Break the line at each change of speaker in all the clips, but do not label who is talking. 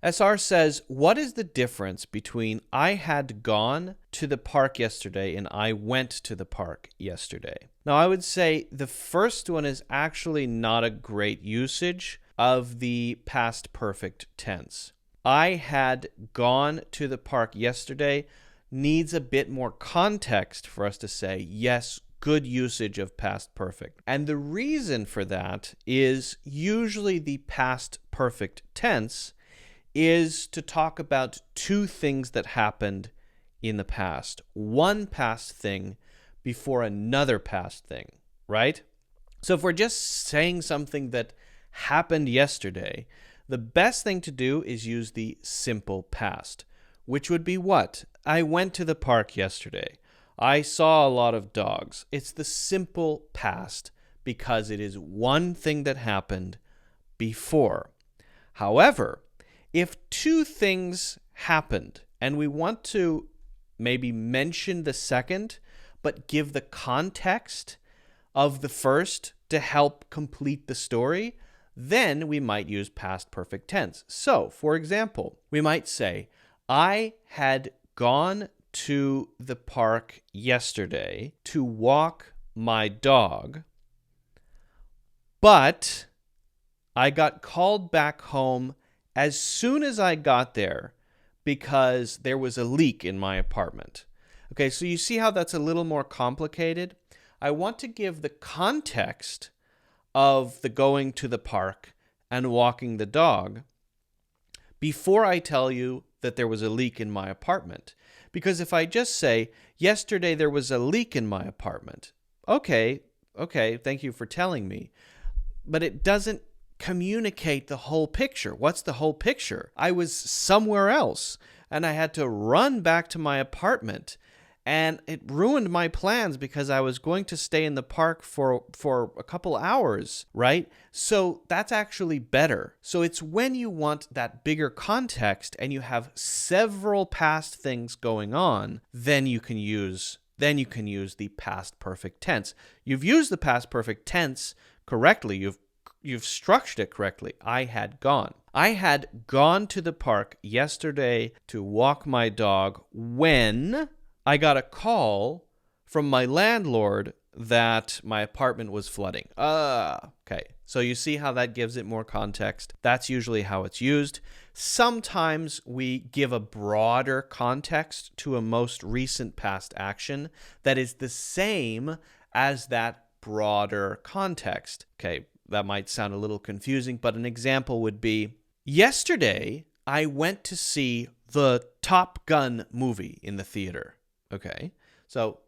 SR says, what is the difference between I had gone to the park yesterday and I went to the park yesterday? Now, I would say the first one is actually not a great usage of the past perfect tense. I had gone to the park yesterday needs a bit more context for us to say, yes, good usage of past perfect. And the reason for that is usually the past perfect tense is to talk about two things that happened in the past. One past thing before another past thing, right? So if we're just saying something that happened yesterday, the best thing to do is use the simple past, which would be what? I went to the park yesterday. I saw a lot of dogs. It's the simple past because it is one thing that happened before. However, if two things happened and we want to maybe mention the second, but give the context of the first to help complete the story, then we might use past perfect tense. So, for example, we might say, I had gone to the park yesterday to walk my dog, but I got called back home as soon as I got there because there was a leak in my apartment. Okay, so you see how that's a little more complicated? I want to give the context of the going to the park and walking the dog before I tell you that there was a leak in my apartment. Because if I just say, yesterday there was a leak in my apartment, okay, thank you for telling me, but it doesn't communicate the whole picture. What's the whole picture? I was somewhere else and I had to run back to my apartment and it ruined my plans because I was going to stay in the park for a couple hours, right? So that's actually better. So it's when you want that bigger context and you have several past things going on, then you can use the past perfect tense. You've used the past perfect tense correctly. You've structured it correctly. I had gone. I had gone to the park yesterday to walk my dog when I got a call from my landlord that my apartment was flooding. Okay. So you see how that gives it more context. That's usually how it's used. Sometimes we give a broader context to a most recent past action that is the same as that broader context. Okay. That might sound a little confusing, but an example would be, yesterday, I went to see the Top Gun movie in the theater. Okay, so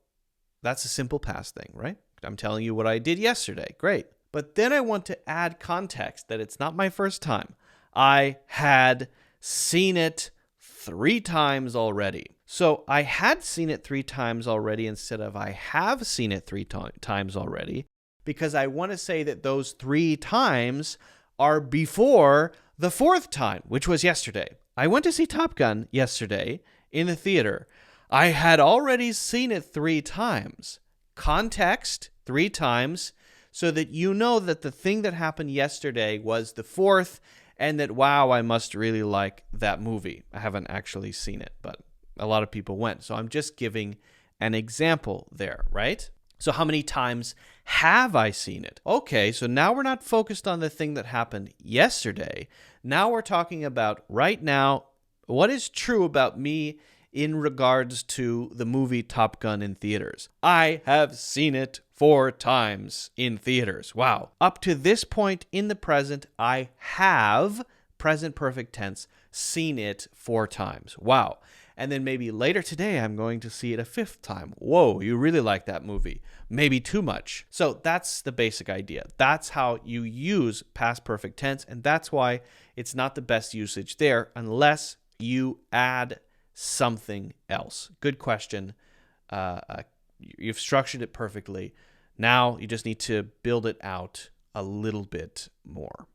that's a simple past thing, right? I'm telling you what I did yesterday. Great. But then I want to add context that it's not my first time. I had seen it 3 times already. So I had seen it 3 times already instead of I have seen it 3 times already, because I want to say that those 3 times are before the 4th time, which was yesterday. I went to see Top Gun yesterday in the theater. I had already seen it 3 times. Context, 3 times, so that you know that the thing that happened yesterday was the 4th, and that, wow, I must really like that movie. I haven't actually seen it, but a lot of people went. So I'm just giving an example there, right? So how many times have I seen it? Okay, so now we're not focused on the thing that happened yesterday. Now we're talking about right now, what is true about me in regards to the movie Top Gun in theaters. I have seen it 4 times in theaters. Wow. Up to this point in the present, I have, present perfect tense, seen it 4 times. Wow. And then maybe later today, I'm going to see it a 5th time. Whoa, you really like that movie. Maybe too much. So that's the basic idea. That's how you use past perfect tense. And that's why it's not the best usage there unless you add something else. Good question. You've structured it perfectly. Now you just need to build it out a little bit more.